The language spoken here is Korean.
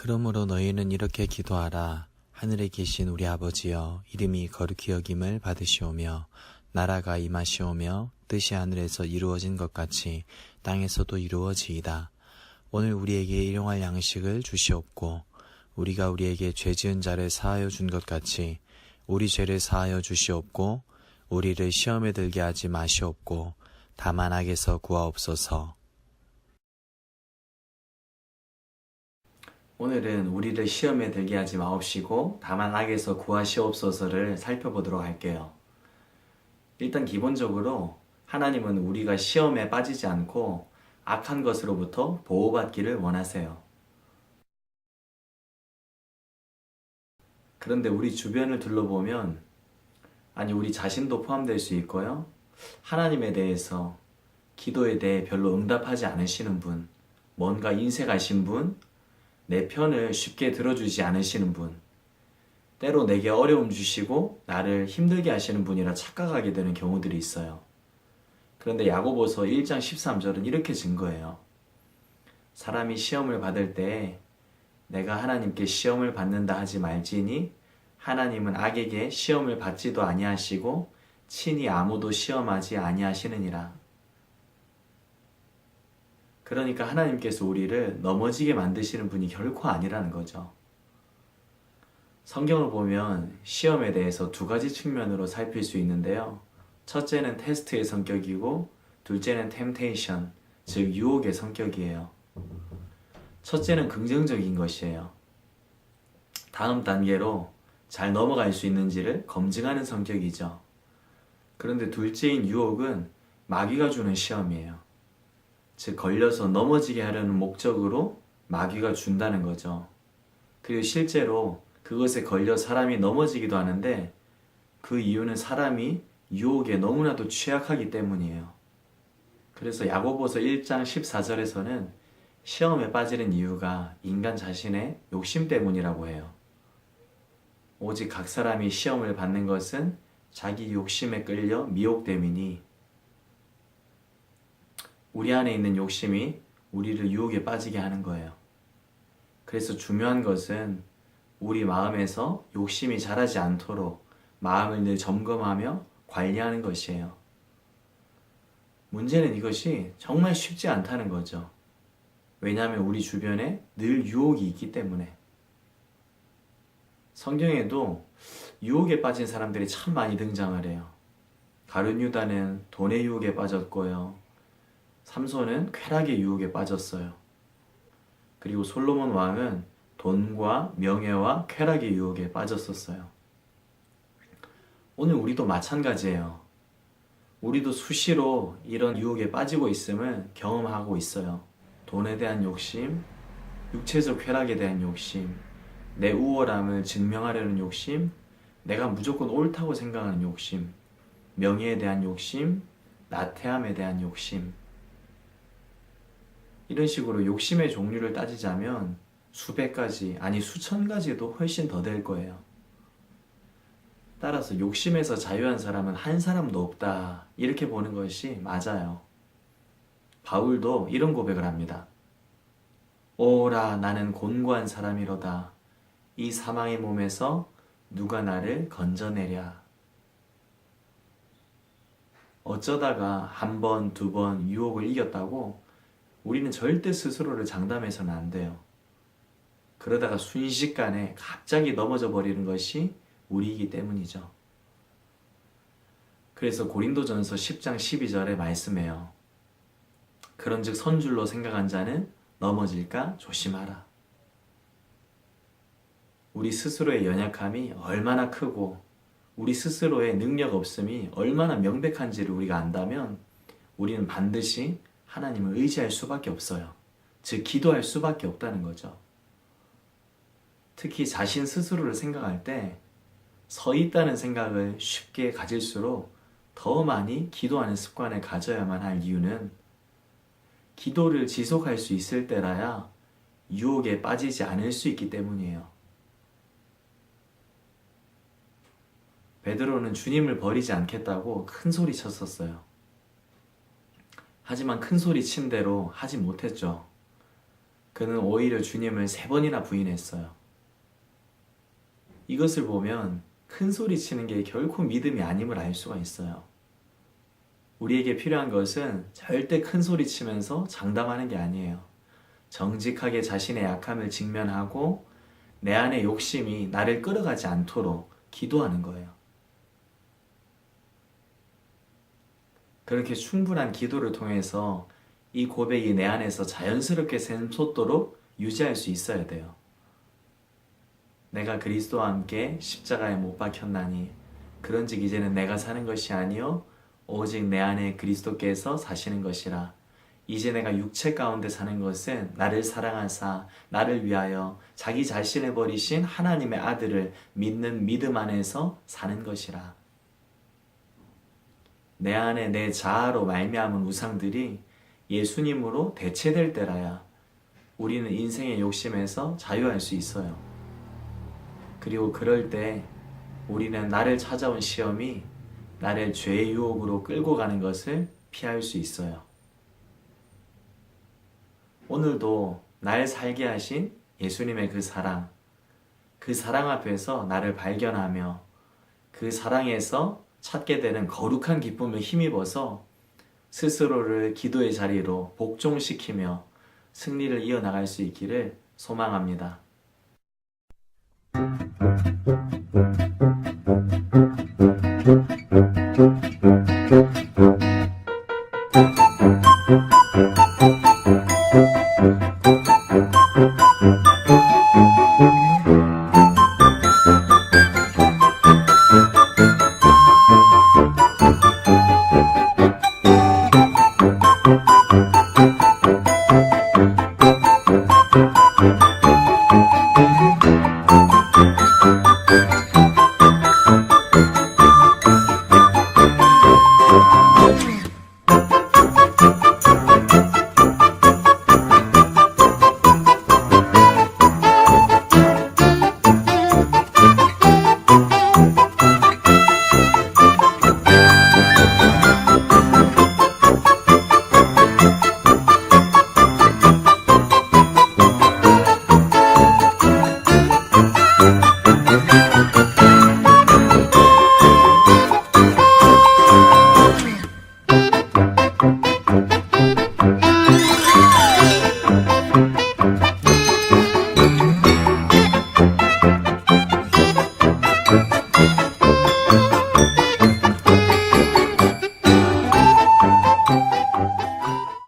그러므로 너희는 이렇게 기도하라. 하늘에 계신 우리 아버지여, 이름이 거룩히 여김을 받으시오며 나라가 임하시오며 뜻이 하늘에서 이루어진 것 같이 땅에서도 이루어지이다. 오늘 우리에게 일용할 양식을 주시옵고 우리가 우리에게 죄 지은 자를 사하여 준 것 같이 우리 죄를 사하여 주시옵고 우리를 시험에 들게 하지 마시옵고 다만 악에서 구하옵소서. 오늘은 우리를 시험에 들게 하지 마옵시고 다만 악에서 구하시옵소서를 살펴보도록 할게요. 일단 기본적으로 하나님은 우리가 시험에 빠지지 않고 악한 것으로부터 보호받기를 원하세요. 그런데 우리 주변을 둘러보면, 아니 우리 자신도 포함될 수 있고요, 하나님에 대해서, 기도에 대해 별로 응답하지 않으시는 분, 뭔가 인색하신 분, 내 편을 쉽게 들어주지 않으시는 분, 때로 내게 어려움 주시고 나를 힘들게 하시는 분이라 착각하게 되는 경우들이 있어요. 그런데 야고보서 1장 13절은 이렇게 증거해요. 사람이 시험을 받을 때 내가 하나님께 시험을 받는다 하지 말지니 하나님은 악에게 시험을 받지도 아니하시고 친히 아무도 시험하지 아니하시느니라. 그러니까 하나님께서 우리를 넘어지게 만드시는 분이 결코 아니라는 거죠. 성경을 보면 시험에 대해서 두 가지 측면으로 살필 수 있는데요. 첫째는 테스트의 성격이고 둘째는 템테이션, 즉 유혹의 성격이에요. 첫째는 긍정적인 것이에요. 다음 단계로 잘 넘어갈 수 있는지를 검증하는 성격이죠. 그런데 둘째인 유혹은 마귀가 주는 시험이에요. 즉 걸려서 넘어지게 하려는 목적으로 마귀가 준다는 거죠. 그리고 실제로 그것에 걸려 사람이 넘어지기도 하는데 그 이유는 사람이 유혹에 너무나도 취약하기 때문이에요. 그래서 야고보서 1장 14절에서는 시험에 빠지는 이유가 인간 자신의 욕심 때문이라고 해요. 오직 각 사람이 시험을 받는 것은 자기 욕심에 끌려 미혹됨이니, 우리 안에 있는 욕심이 우리를 유혹에 빠지게 하는 거예요. 그래서 중요한 것은 우리 마음에서 욕심이 자라지 않도록 마음을 늘 점검하며 관리하는 것이에요. 문제는 이것이 정말 쉽지 않다는 거죠. 왜냐하면 우리 주변에 늘 유혹이 있기 때문에. 성경에도 유혹에 빠진 사람들이 참 많이 등장을 해요. 가룟 유다는 돈의 유혹에 빠졌고요. 삼손은 쾌락의 유혹에 빠졌어요. 그리고 솔로몬 왕은 돈과 명예와 쾌락의 유혹에 빠졌었어요. 오늘 우리도 마찬가지예요. 우리도 수시로 이런 유혹에 빠지고 있음을 경험하고 있어요. 돈에 대한 욕심, 육체적 쾌락에 대한 욕심, 내 우월함을 증명하려는 욕심, 내가 무조건 옳다고 생각하는 욕심, 명예에 대한 욕심, 나태함에 대한 욕심. 이런 식으로 욕심의 종류를 따지자면 수백 가지, 아니 수천 가지도 훨씬 더 될 거예요. 따라서 욕심에서 자유한 사람은 한 사람도 없다, 이렇게 보는 것이 맞아요. 바울도 이런 고백을 합니다. 오라, 나는 곤고한 사람이로다. 이 사망의 몸에서 누가 나를 건져내랴. 어쩌다가 한 번, 두 번 유혹을 이겼다고 우리는 절대 스스로를 장담해서는 안 돼요. 그러다가 순식간에 갑자기 넘어져 버리는 것이 우리이기 때문이죠. 그래서 고린도전서 10장 12절에 말씀해요. 그런즉 선줄로 생각한 자는 넘어질까 조심하라. 우리 스스로의 연약함이 얼마나 크고 우리 스스로의 능력 없음이 얼마나 명백한지를 우리가 안다면 우리는 반드시 하나님을 의지할 수밖에 없어요. 즉 기도할 수밖에 없다는 거죠. 특히 자신 스스로를 생각할 때 서 있다는 생각을 쉽게 가질수록 더 많이 기도하는 습관을 가져야만 할 이유는 기도를 지속할 수 있을 때라야 유혹에 빠지지 않을 수 있기 때문이에요. 베드로는 주님을 버리지 않겠다고 큰 소리 쳤었어요. 하지만 큰 소리 친 대로 하지 못했죠. 그는 오히려 주님을 3번이나 부인했어요. 이것을 보면 큰 소리 치는 게 결코 믿음이 아님을 알 수가 있어요. 우리에게 필요한 것은 절대 큰 소리 치면서 장담하는 게 아니에요. 정직하게 자신의 약함을 직면하고 내 안의 욕심이 나를 끌어가지 않도록 기도하는 거예요. 그렇게 충분한 기도를 통해서 이 고백이 내 안에서 자연스럽게 샘솟도록 유지할 수 있어야 돼요. 내가 그리스도와 함께 십자가에 못 박혔나니 그런즉 이제는 내가 사는 것이 아니요 오직 내 안에 그리스도께서 사시는 것이라. 이제 내가 육체 가운데 사는 것은 나를 사랑하사 나를 위하여 자기 자신을 버리신 하나님의 아들을 믿는 믿음 안에서 사는 것이라. 내 안에 내 자아로 말미암은 우상들이 예수님으로 대체될 때라야 우리는 인생의 욕심에서 자유할 수 있어요. 그리고 그럴 때 우리는 나를 찾아온 시험이 나를 죄의 유혹으로 끌고 가는 것을 피할 수 있어요. 오늘도 날 살게 하신 예수님의 그 사랑 앞에서 나를 발견하며 그 사랑에서 찾게 되는 거룩한 기쁨을 힘입어서 스스로를 기도의 자리로 복종시키며 승리를 이어나갈 수 있기를 소망합니다.